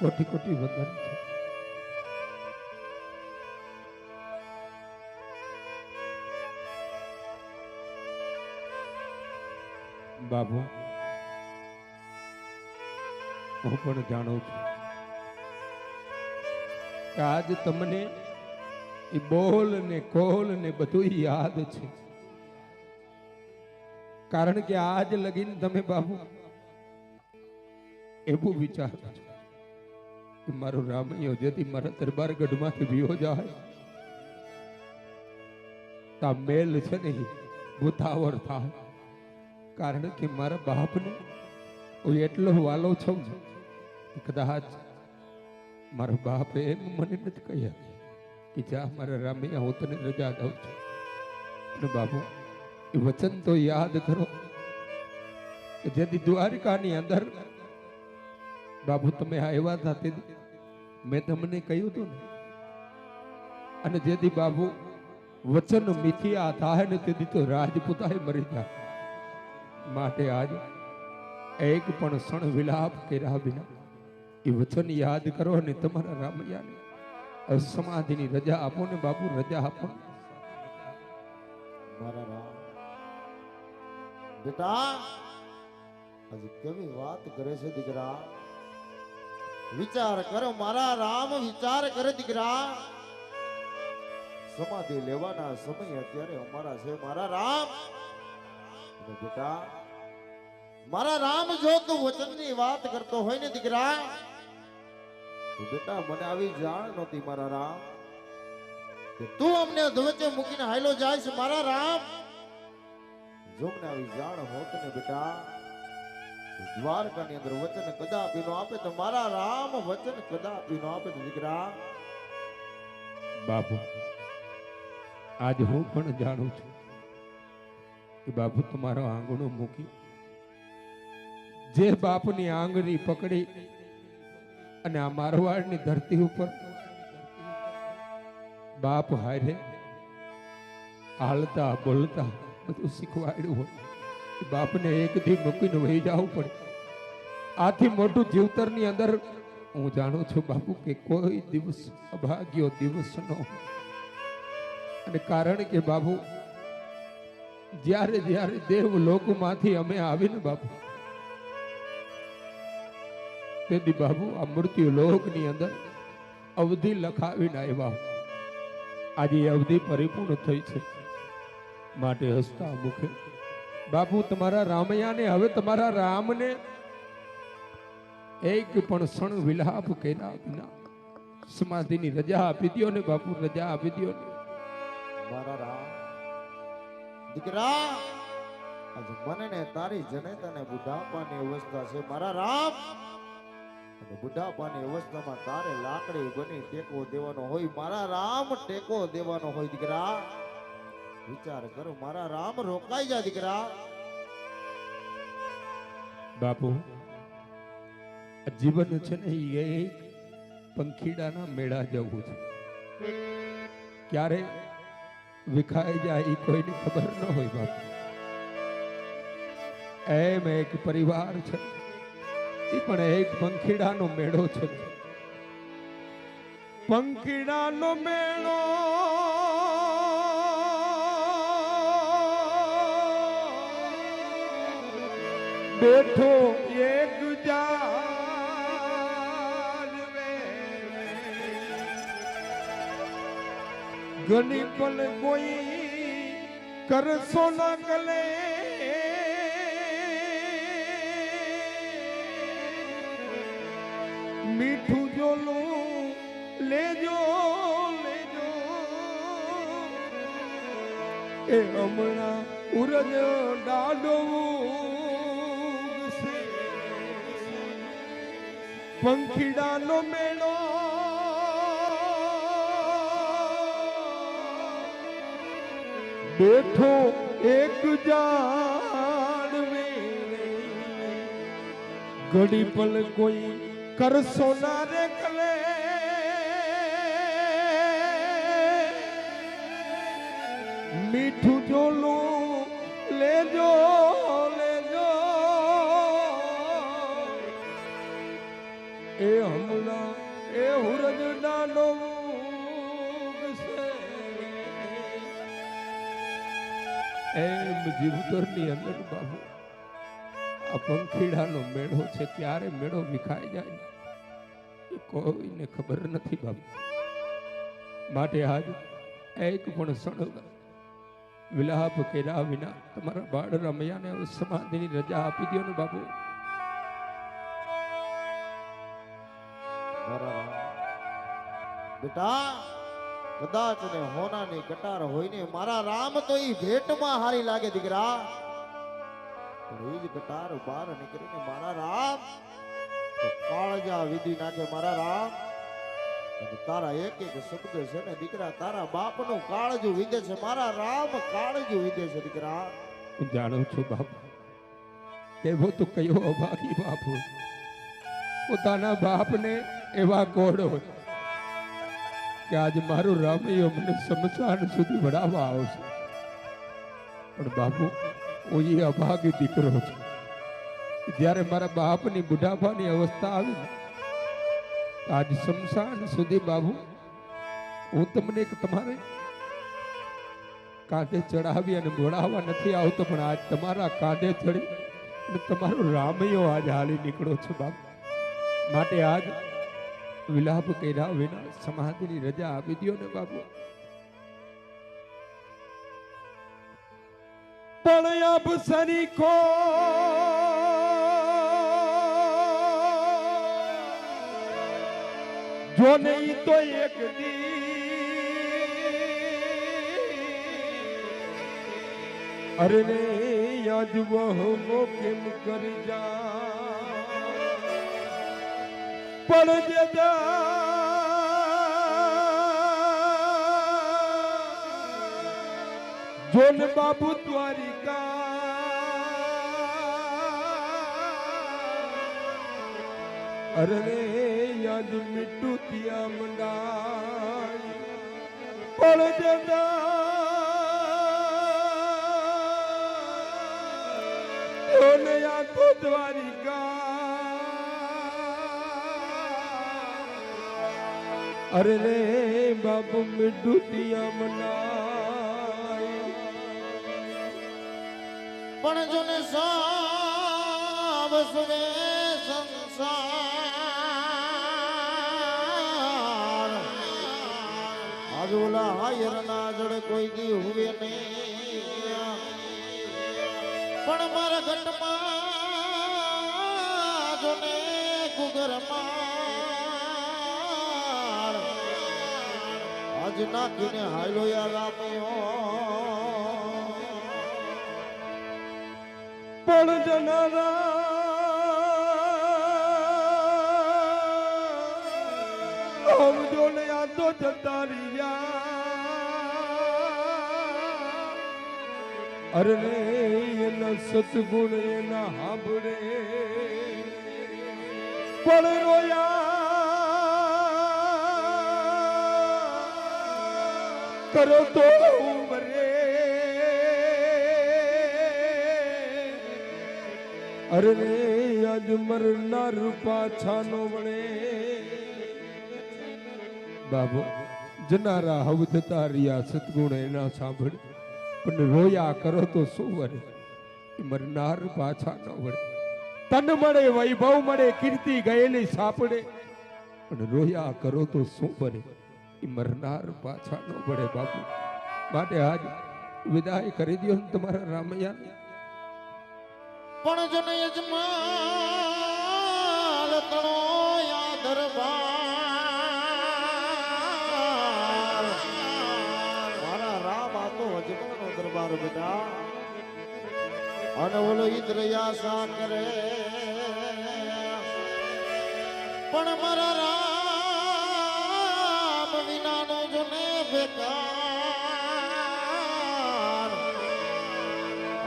કોટી કોટી વંદન છે। બાબુ હું પણ જાણું છું કે આજ તમને એ બોલ ને કોલ ને બધું યાદ છે, કારણ કે આજ લગીને તમે બાબુ એવું વિચારો છો કે મારો રામૈયો જેથી મારા દરબાર ગઢમાંથી વિયો જાય તો આ મેલ છે ને ભૂતાવર થાય, કારણ કે મારા બાપને હું એટલો વાલો છું કે કદાચ મારો બાપ એમ મને નથી કહ્યા કે જા મારા રામૈયા હું તને રજા દઉં છું, પણ બાબુ એ વચન તો યાદ કરો કે જેથી દ્વારકાની અંદર બાબુ તમે આવ્યા હતા તે મેં તમને કહ્યું હતું ને, અને જેથી બાબુ વચન મિથ્યા થાય ને તેથી તો રાજપૂતાએ મરી જાય, માટે આજ એક પણ ક્ષણ વિલાપ કર્યા વિના એ વચન યાદ કરો ને તમારા રામૈયાને સમાધિની રજા આપો ને બાબુ, રજા આપો મારા રામ। બેટા હજી કેવી વાત કરે છે દીકરા, વિચાર કરો મારા રામ, વિચાર કરે દીકરા। સમાધિ લેવાના સમય અત્યારે અમારા છે મારા રામ। અને બેટા મારા રામ જો તું વચનની વાત કરતો હોય ને દીકરા તો બેટા મને આવી જાણ નહોતી મારા રામ કે તું અમને વચ્ચે મૂકીને હાલો જાય છે મારા રામ। જો મને આવી જાણ હોત ને બેટા દ્વારકાની અંદર વચન કદાપી નો આપે તો મારા રામ, વચન કદાપી નો આપે તો દીકરા। બાપુ આજ હું પણ જાણું છું કે બાપુ તમારો આંગણો મૂકી જે બાપની આંગળી પકડી અને આ મારવાડની ધરતી ઉપર બાપ હારે હાલતા બોલતા બધું શીખવાડ્યું હોય, બાપને એક દી મૂકીને વહી જવું પડે। આથી મોટું જીવતરની અંદર હું જાણું છું બાપુ કે કોઈ દિવસ અભાગ્યો દિવસ નો, અને કારણ કે બાપુ જ્યારે જ્યારે દેવ લોકમાંથી અમે આવીને બાપુ તેથી બાબુ આ મૃત્યુ લોકની અંદર અવધિ લખાવીને આવ્યા, આજે અવધિ પરિપૂર્ણ થઈ છે, માટે હસતા મુખે બાપુ તમારા રામૈયાને હવે તમારા રામને એક પણ ક્ષણ વિલાપ કર્યા વિના સમાધિની રજા આપી દો ને બાપુ, રજા આપી દો ને મારા રામ। દીકરા આજે મને ને તારી જનેતાને બુઢાપાની અવસ્થા છે મારા રામ, અને બુઢાપાની અવસ્થામાં તારે લાકડી બની ટેકો દેવાનો હોય મારા રામ, ટેકો દેવાનો હોય દીકરા। વિચાર કરો મારા રામ, રોકાઈ જા દીકરા। બાપુ જીવન છે ને એ એક પંખીડાના મેળા જવું છે, ક્યારે વિખાઈ જાય એ કોઈને ખબર ન હોય બાપુ। એમ એક પરિવાર છે એ પણ એક પંખીડાનો મેળો છે, પંખીડાનો મેળો બેઠો એક ઘણી પલ કોઈ કરશો ના ગલે મીઠું જોલું લેજો લેજો એ હમણાં ઉરજ ડાડવું પંખીડાનો મેળો બેઠો એક જાણવે ઘડી પલ કોઈ કરશો ના રે કલે મીઠું જોલું લેજો લેજો એ હમણાં એ હુરજના નો એમ જીવતરની અંદર બાબુ આ પંખીડાનો મેળો છે, ક્યારે મેળો વિખાઈ જાય એ કોઈને ખબર નથી બાબુ. માટે આજ એક પણ ક્ષણ વિલાપ કર્યા વિના તમારા બાળ રમૈયાને સમાધિની રજા આપી દો ને બાબુ. બેટા કદાચ ને હોનાની કટાર હોય ને મારા રામ તો ઈ ભેટમાં હારી લાગે દીકરા, પણ ઈ જ કટાર બહાર નીકળીને મારા રામ તો કાળજા વિધિ નાખે. મારા રામ અને તારા એક એક શબ્દ છે ને દીકરા તારા બાપનું કાળજું વિધે છે. મારા રામ કાળજું વિધે છે દીકરા. હું જાણું છું બાપુ કેવો તો કયો અભાગી બાપુ પોતાના બાપને એવા કોડો કે આજ મારું રામૈયો મને સમસાન સુધી વડાવવા આવશે, પણ બાપુ હું એ અભાગી દીકરો છું. જ્યારે મારા બાપની બુઢાપાની અવસ્થા આવી ને આજ શમશાન સુધી બાબુ હું તમને એક તમારે કાંધે ચડાવી અને બોલાવવા નથી આવતો, પણ આજ તમારા કાંધે ચડી અને તમારો રામૈયો આજ હાલી નીકળો છો બાબુ. માટે આજ વિલાપ કર્યા વિના સમાધિની રજા આપી દો ને બાબુ. પણ અબ સરીખો જો નહીં તો એક દી અરે ને યાદ વહમો કેમ કરી જા પણ જદા જોન બાબુ દ્વારિકા અરે રે યાદ મીઠું ત્યાં મંડાય પણ જદા જોન આખો દ્વારિકા અરે રે બાબુ મીઠું ત્યાં મંડાય પણ જોને સાવ સુવે સંસાર આજ ઓલા હાયર ના જડે કોઈ દી હુવે નહીં, પણ મારા ઘટમાં જોને ગુગરમાં આજ નાખીને હાયલો યાર રામયો પણ જનારા સમજો ને આ તો જતા રહ્યા અરે ને એના સતગુણ એના હાંભળે પણ રોયા કરો તો મરે અરે રે આજ મરનાર પાછા નો વળે બાબુ. જનારા હવ જતા રહ્યા સતગુણ એના સાંભળે પણ રોયા કરો તો શું વળે, મરનાર પાછા ન વળે. તન મળે વૈભવ મળે કીર્તિ ગયેલી સાપડે પણ રોયા કરો તો શું વળે, મરનાર પાછા ન વળે બાપુ. માટે આજ વિદાય કરી દો તમારા રામૈયા. પણ જન યજમાન તણો યા દરબાર મારા રામ આતો અજમાનો દરબાર બેટા, અને ઓલો ઇન્દ્ર આશા કરે પણ મારા રામ વિનાનો જોને બેકાર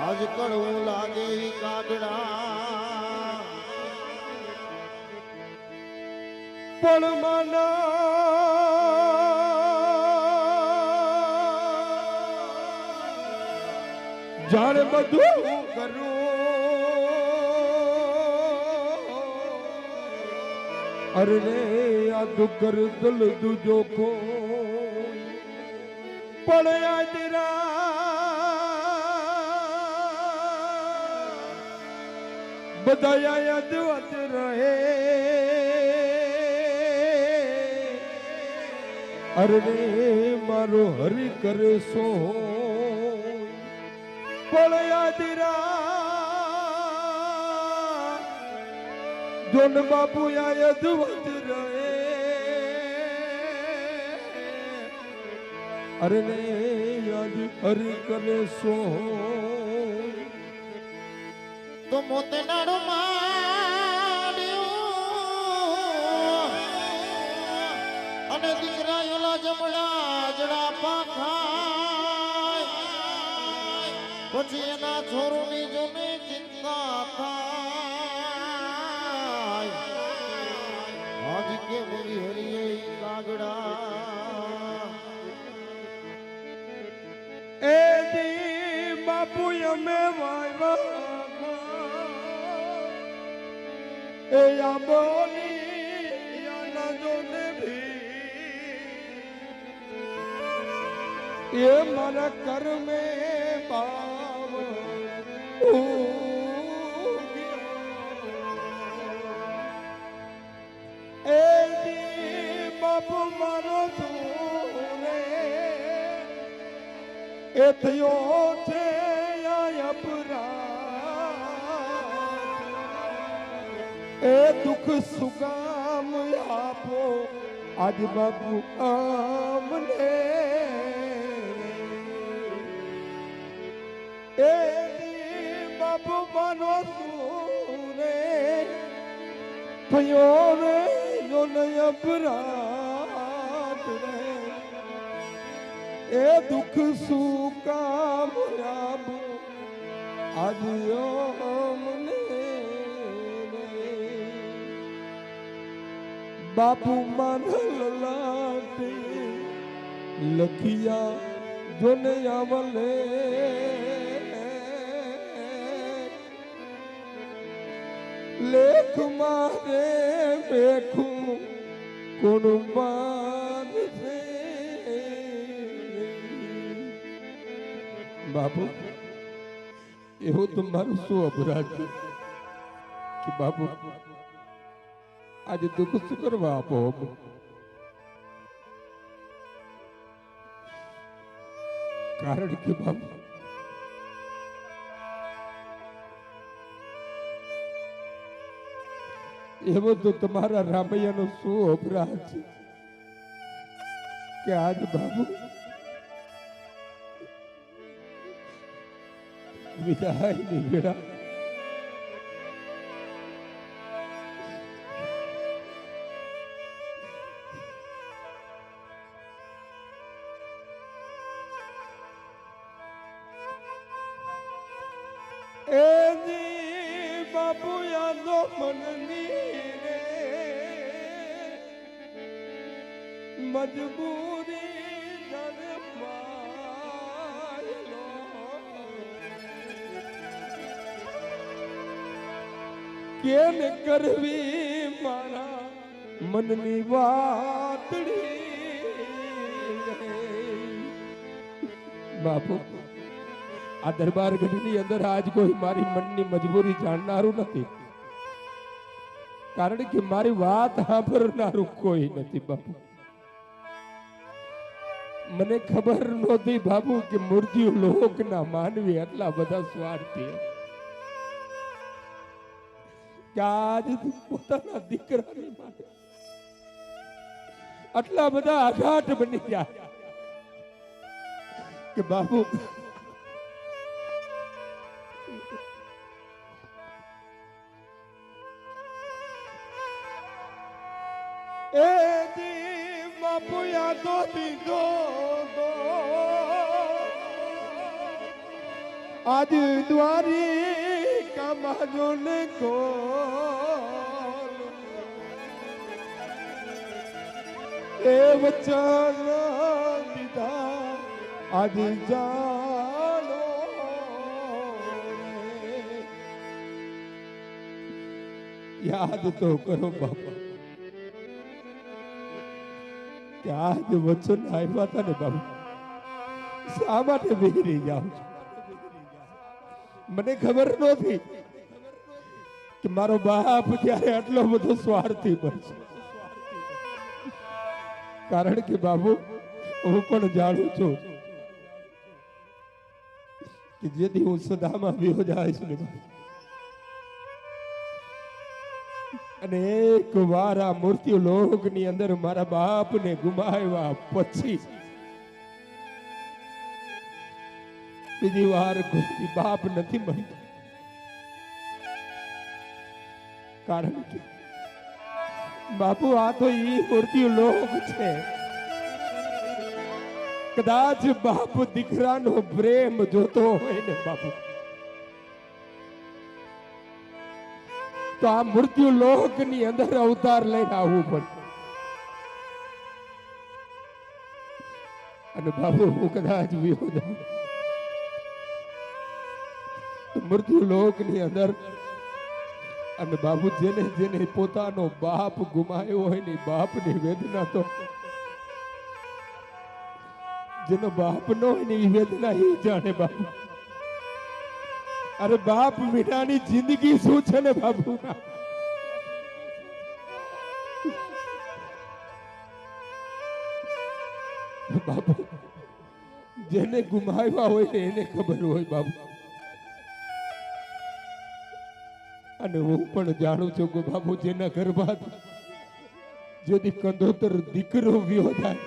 આજ કડવું લાગે કાગડા પણ માના જાણે બધું કરું અરે રે આ દુગર દલ દુજો કો પડ્યા જરા બધા યાદ વાત રહે અરે રે મારો હરી કરે સો પડ્યા જરા જોન બાપુ યાદ વાત રહે અરે ને યાદ હરી કરે સો તો મોતે નાડો માડ્યો અને દીકરા યોલા જમડા જડા પાખાય પછી એના છોરોની જોને ચિંતા થાય આજ કે બોલી હરિયે કાગડા એ દી બાપુ અમે વાયવા એ આંબોની યાના જોને ભી એ મારા કર્મે બાવ એ દી બાપુ મારો તું એ થયો છે અપરાધ એ દુઃખ સુગામ આપો આજ બાપુ અમને એ બાપુ માનો સુરે થયો રે યોને અપરાધ રે એ દુઃખ સુકામ આપો આજ અમને બાપુ માનલ લાટે લખિયા જોને આવલે લેખ મારે બેખું કોણ બાંધે બાપુ એવું તો મારું શું અપરાધ છે કે બાપુ આજે દુઃખ શું કરવા આપો કારણ કે બાપુ એવો તો તમારા રામૈયાનો શું અપરાધ છે કે આજ બાબુ વિદાય ની વેળા બાપુ યાદો મનની રે મજબૂરી દરબારનો કેમ કરવી મારા મનની વાતડી બાપુ આ દરબાર ગઢની અંદર આજ કોઈ મારી મનની મજબૂરી જાણનારું નથી કારણ કે મારી વાત સાંભળનારું કોઈ નથી બાપુ મને ખબર નહોતી બાપુ કે મૃત્યુ લોકના માનવી એટલા બધા સ્વાર્થી કે આજ પોતાના દીકરાની માટે આટલા બધા આઘાત બની જાય કે બાપુ એ દી બાપુ યાદો દીધો આજ દ્વારી કામાજો ને કો એ વચન દીધા આજ જાણો યાદ તો કરો બાપા કે આ જે વચન આવ્યા હતા ને બાબુ, શા માટે વિહરી જાઉં છું? મને ખબર નહોતી કે મારો બાપ ત્યારે આટલો બધો સ્વાર્થી બનશે. કારણ કે બાબુ હું પણ જાણું છું કે જેથી હું સદામાં વિહો જઈશ ને અને એક વાર આ મૃત્યુ લોકની અંદર મારા બાપને ગુમાવ્યા પછી બીજી વાર કોઈ બાપ નથી મળતો. કારણ કે બાપુ આ તો ઈ મૃત્યુ લોક છે. કદાચ બાપ દીકરાનો પ્રેમ જોતો હોય ને બાપુ, તો આ મૃત્યુ લોક ની અંદર અવતાર લઈને આવવું પડે. અને બાપુ હું કદાચ વિયો જાઉં મૃત્યુ લોક ની અંદર, અને બાપુ જેને જેને પોતાનો બાપ ગુમાવ્યો હોય ને બાપની વેદના તો જેનો બાપ નો હોય ને એ વેદના એ જાણે બાપુ. અરે બાપ વિનાની જિંદગી શું છે ને બાપુ. બાપુ જેને ગુમાવ્યા હોય ને એને ખબર હોય બાપુ. અને હું પણ જાણું છું કે બાપુ જેના ગર્ભાત જેથી કંદોતર દીકરો વ્યો થાય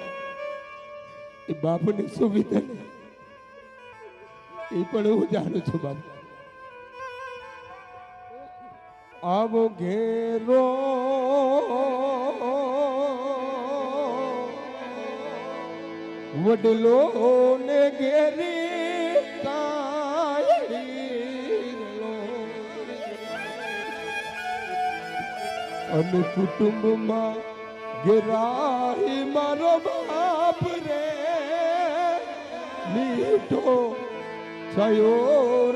એ બાપને સુવિધા એ પણ હું જાણું છું બાપુ. આવો ઘેરો વડલો ને ઘેરી અને કુટુંબમાં ઘેરાઈ મારો બાપ રે મીઠો થયો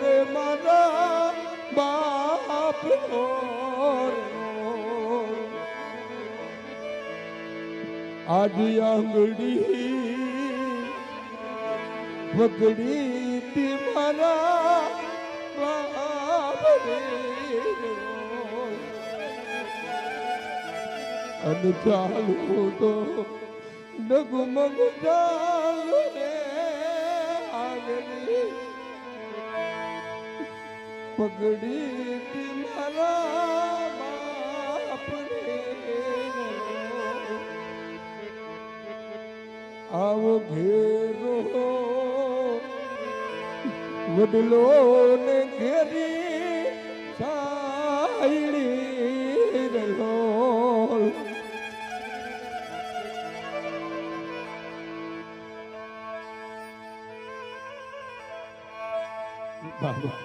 રે મારા બાપ આજ આંગળી પકડી તી મારા બાપ રે અને ચાલુ તો ડગમગ ચાલુ રે આગળી પકડી તી મારા બાપ રે આવો ઘેરો વડલો ને ઘેરી સાયડી રલો બાબા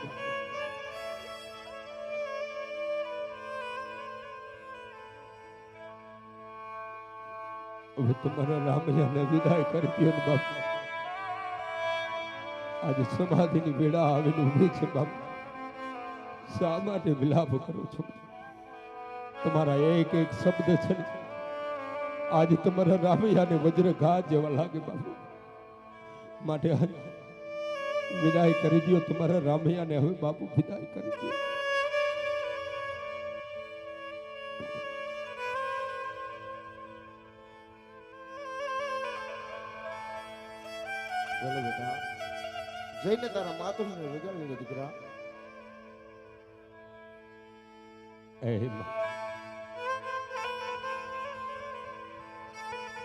હવે તમારા રામૈયાને વિદાય કરી દો ને બાપ. આજે સમાધિની વેળા આવીને ઊભી છે બાપ. શા માટે વિલાપ કરો છો? તમારા એક એક શબ્દ છે ને આજે તમારા રામૈયાને વજ્રઘાત જેવા લાગે બાપુ. માટે વિદાય કરી દો તમારા રામૈયાને. હવે બાપુ વિદાય કરી દો. બોલો બેટા, જઈને તારા માતુશ્રીને વગાડી લે દીકરા.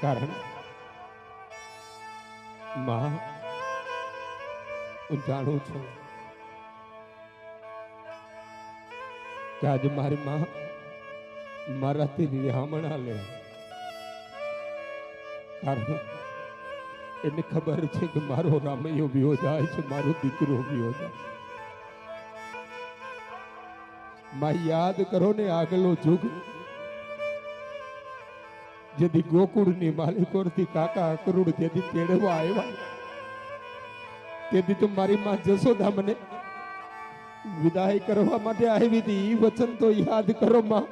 કારણ માં હું જાણું છું કે આજે મારી માં મારાથી રિહામણા લે. કારણ એને ખબર છે કે મારો રામૈયો વિયો જાય છે, મારો દીકરો વિયો જાય. માં યાદ કરો ને આગલો જુગ જેથી ગોકુળની માલિકોરથી કાકા અકરુડ જેથી તેડવા આવ્યા તેથી તો મારી માં જશોદા મને વિદાય કરવા માટે આવી હતી. એ વચન તો યાદ કરો માં.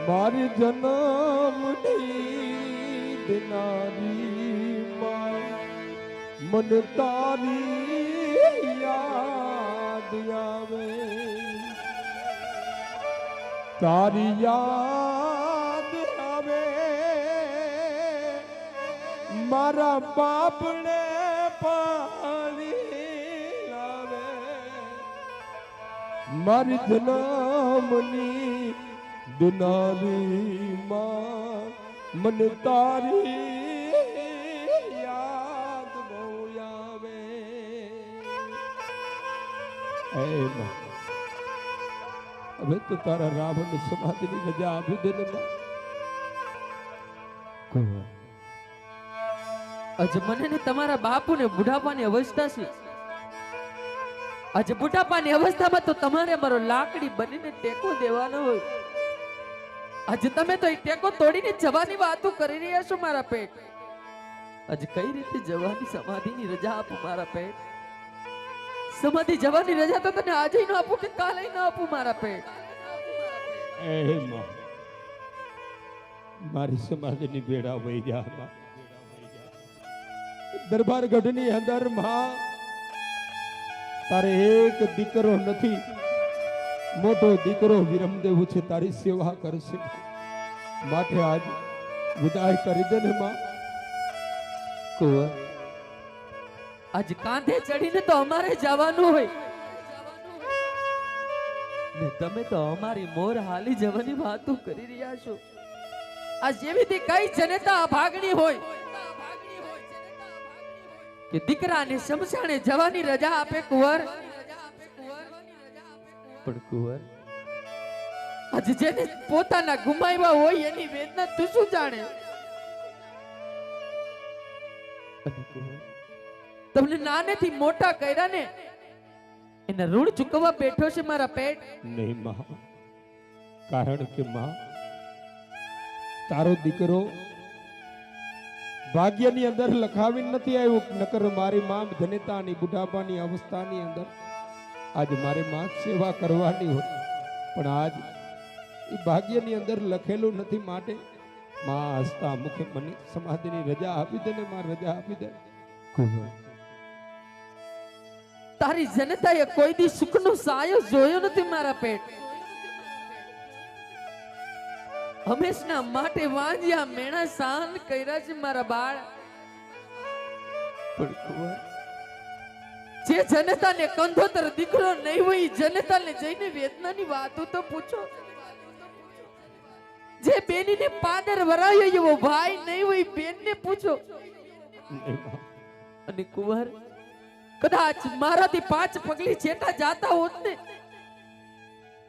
મારી જન્મની દિનારી માં મન તારી યાદ આવે, તારી યાદ આવે મારા બાપને પાણી લાવે, મારી જન્મની દિનારી માં મન તારી યાદ બહુ આવે. હવે તો તારા રાવણ સમાધિની રજા આપી દે ને માં. આજે મને ને તમારા બાપુ ને બુઢાપાની અવસ્થા છે. આજે બુઢાપાની અવસ્થામાં તો તમારે મારો લાકડી બનીને ટેકો દેવાનો હોય. આજે તમે તો એ ટેકો તોડીને જવાની વાતો કરી રહ્યા છો મારા પેટ. આજે કઈ રીતે જવાની સમાધિની રજા આપું મારા પેટ? સમાધિ જવાની રજા તો તને આજે ન આપું કે કાલે ન આપું મારા પેટ? એ માં મારી સમાધિની બેડા વહી ગયા માં. દરબાર ગઢની અંદર માં તારે એક દીકરો નથી, મોટો દીકરો વિરમદેવ છે, તારી સેવા કરશે. માટે આજ વિદાય કરી દે ને માં. કુંવર, આજ કાંધે ચડીને તો અમારે જવાનું હોય ને તમે તો અમારી મોર હાલી જવાની વાતો કરી રહ્યા છો. આ જેવી કઈ જનતા ભાગણી હોય કે દીકરાને શમશાને જવાની રજા આપે કુંવર. પણ કુંવર, આજે જેને પોતાના ગુમાવ્યા હોય એની વેદના તું શું જાણે? અને કુંવર, તમને નાનેથી મોટા કર્યા ને એના ઋણ ચૂકવવા બેઠો છે મારા પેટ? નહીં માં, કારણ કે માં તારો દીકરો ભાગ્યની અંદર લખાવી નથી આવ્યું. નકર મારી માં જનેતાની બુઢાપાની અવસ્થાની અંદર આજ મારે માં સેવા કરવાની હોય, પણ આજ એ ભાગ્યની અંદર લખેલું નથી. માટે માં હસતા મુખે મને સમાધિની રજા આપી દે ને માં, રજા આપી દે. તારી જનતાએ કોઈ દી સુખનો સાયો જોયો નથી મારા પેટ. હંમેશના માટે વાંજ્યા મેણા સહન કર્યા છે મારા બાળ. પણ કુંવર, જે જનતાને કંધોતર દીકરો નહીં હોય જનતાને જઈને વેદનાની વાતો તો પૂછો. જે બેનીને પાદર વરાયો એવો ભાઈ નહીં હોય બેનને પૂછો. અને કુંવર, કદાચ મારાથી 5 પગલી છેટા જાતા હોત ને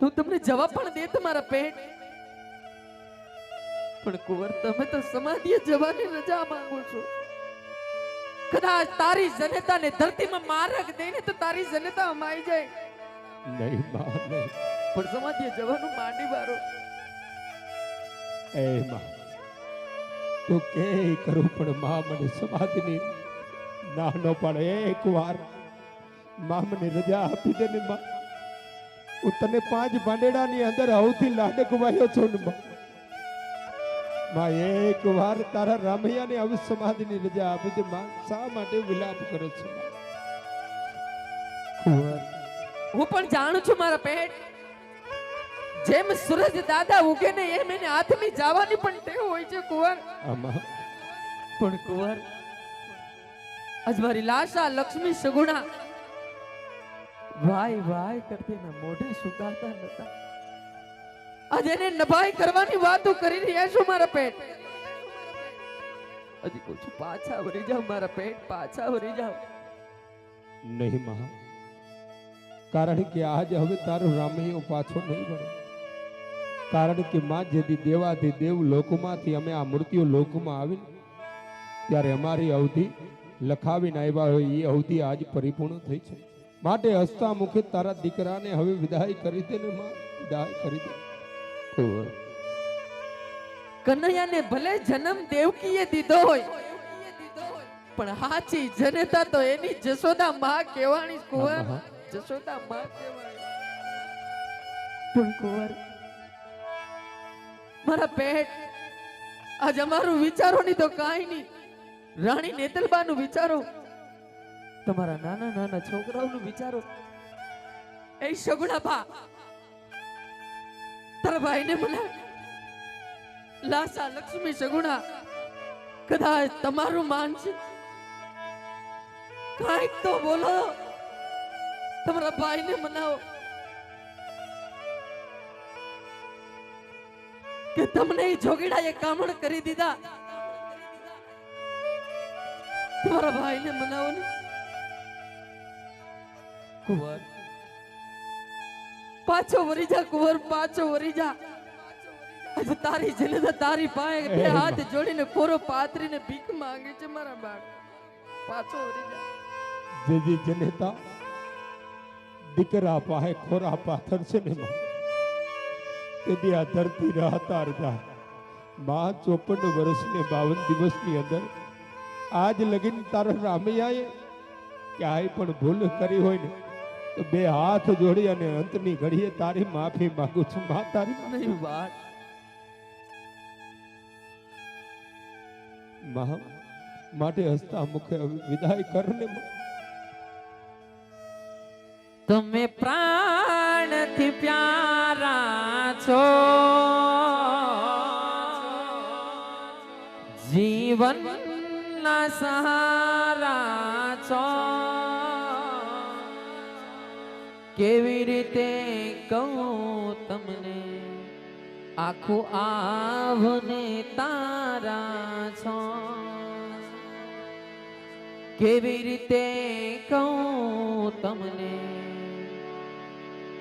તો તમને જવાબ પણ દેત મારા પેટ. પણ કુંવર, તમે તો સમાધિએ જવાની રજા માંગો છો. કદાચ તારી જનતાને ધરતીમાં મારક દઈને તો તારી જનતા અમાઈ જાય. નહીં માં, નહીં. પણ સમાધિએ જવાનું માંડી વારો. એ માં તું કે કરું, પણ માં મને સમાધિની ના ન પાડે. એક વાર માં મને રજા આપી દે ને માં. હું તને 5 ભાંડેડાની અંદર સૌથી લાડક વાયો છો ને માં. માં એક વાર તારા રામૈયાને આવી સમાધિની રજા આપી દે માં. શા માટે વિલાપ કરે છે માં? હું પણ જાણું છું મારા પેટ, જેમ સૂરજ દાદા ઉગે ને એમ એને હાથની જવાની પણ ટેવ હોય છે કુંવર. આમાં પણ કુંવર, આજ મારી લાશા લક્ષ્મી સગુણા વાય વાય કરતી ના મોઢે સુકાતા નતા. આજે એને નભાઈ કરવાની વાતો કરી રહ્યા છો મારા પેટ. હજી કહું છું, પાછા વળી જાઓ મારા પેટ, પાછા વળી જાઓ. નહીં માં, કારણ કે આજ હવે તારો રામૈયો પાછો નહીં વળે. કારણ કે માં જેથી દેવાથી દેવ લોકમાંથી અમે આ મૃત્યુ લોકમાં આવીને ત્યારે અમારી અવધિ લખાવીને આવ્યા હોય એ અવધિ આજ પરિપૂર્ણ થઈ છે. માટે હસતા મુખે તારા દીકરાને હવે વિદાય કરી દે ને માં, વિદાય કરી દે. કનૈયાને ભલે જન્મ દેવકીએ દીધો હોય પણ હાચી જનતા તો એની જશોદા માં કહેવાની કુંવર. જશોદા માં કહેવાય. પણ કુંવર, મારા પેટ આજ અમારું વિચારો નહીં તો કાંઈ નહીં. રાણી નેતલબાનું વિચારો, તમારા નાના નાના છોકરાઓનું વિચારો. એ સગુણા બા, તારા ભાઈને મને લાસા લક્ષ્મી સગુણા કદાચ તમારું માન છે, કાંઈક તો બોલો. તમારા ભાઈને મનાવો કે તમને એ જોગીડાએ કામણ કરી દીધા. તમારા ભાઈને મનાવો ને. કુંવર પાછો વરી જા, કુંવર પાછો વરી જા. આજે તારી જનતા તારી પાસે બે હાથ જોડીને કોરો પાથરીને ભીખ માંગે છે મારા બાળ. પાછો વરી જા. જેજી જનેતા દીકરા પાસે ખોરા પાથર છે ને માં, તેથી આ ધરતી રાહતા અરધા માં 54 વર્ષ ને 52 દિવસની અંદર આજ લગીન તારા રામૈયાએ ક્યાંય પણ ભૂલ કરી હોય ને તો બે હાથ જોડી અને અંતની ઘડીએ તારી માફી માંગુ છું માં. તારી નહીં વાત માં માટે હસતા મુખે વિદાય કર ને માં. તમે પ્રાણથી પ્યારા છો, જીવનના સહારા છો. કેવી રીતે કહું તમને, આખું આવને તારા છો. કેવી રીતે કહું તમને,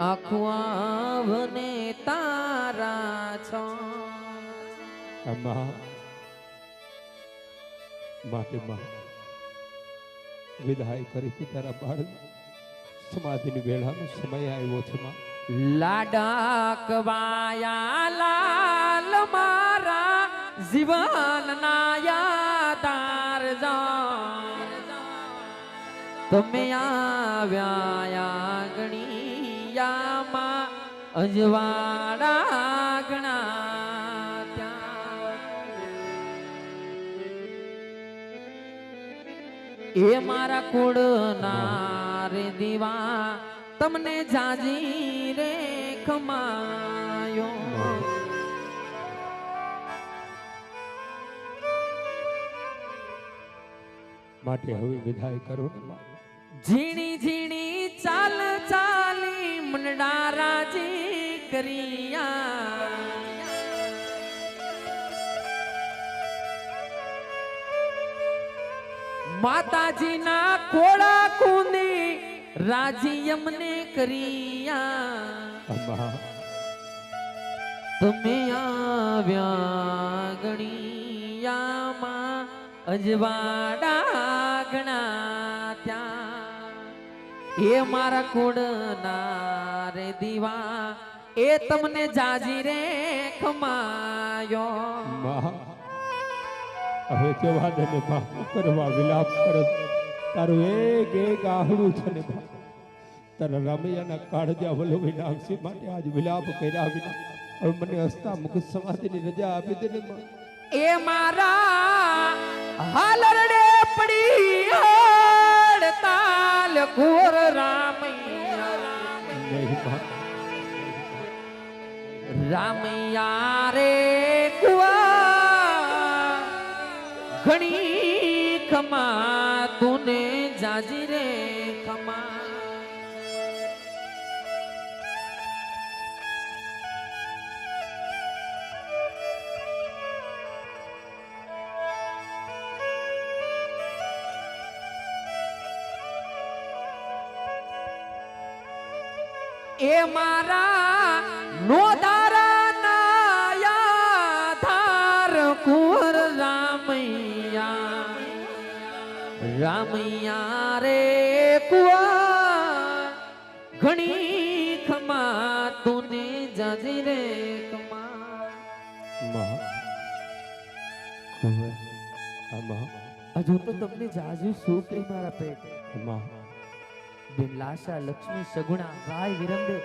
આખું આવને તારા છો. માં માટે માં વિદાય કરી તારા બાળ સમાધિની વેળાનો સમય આવ્યો છે માં. લાડકવાયા લાલ મારા જીવનના યાદાર તમે આવ્યા ગણિયામાં અજવાળા ગણા ત્યાં. એ મારા કુળના રે દીવા તમને જાજી રે ખમાયો. માટે હવે વિદાય કરો ને માં. ઝીણી ઝીણી ચાલ ચાલી મનડા રાજી કરિયા. માતાજીના કોળા કુંદી રાજી અમને કરિયા. તમે આવ્યા ગણિયામાં અજવાડા ગણા ત્યાં. એ મારા કુળના રે દીવા એ તમને જાજી રે ખમાયો. હવે જવા દે ને બાપ કરવા વિલાપ કરે. તારું એક એક આહડું છે ને બાપ, તારા રામૈયાના કાળજા વલોવી નાખશે. માટે આજ વિલાપ કર્યા વિના હવે મને હસતા મુખ સમાધિની રજા આપી દે ને માં. એ મારા હાલરડે પડી હડતાલ કુંવર રામૈયા. રામૈયા રે કુંવર ઘણી ખમા તુને જાજી રે ખમા. એ મારા નોદારા નાયા ધાર કુંવર રામૈયા. રામૈયા રે કુંવર ઘણી ખમા તુને જાજી રે ખમા. હજુ તો તમને જાજુ સુખ રે મારા પેટ. બેન લાશા લક્ષ્મી સગુણા ભાઈ વિરમદે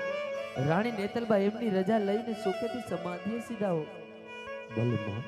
રાણી નેતલબા એમની રજા લઈને સુખેથી સમાધિએ સીધા હો. ભલે માં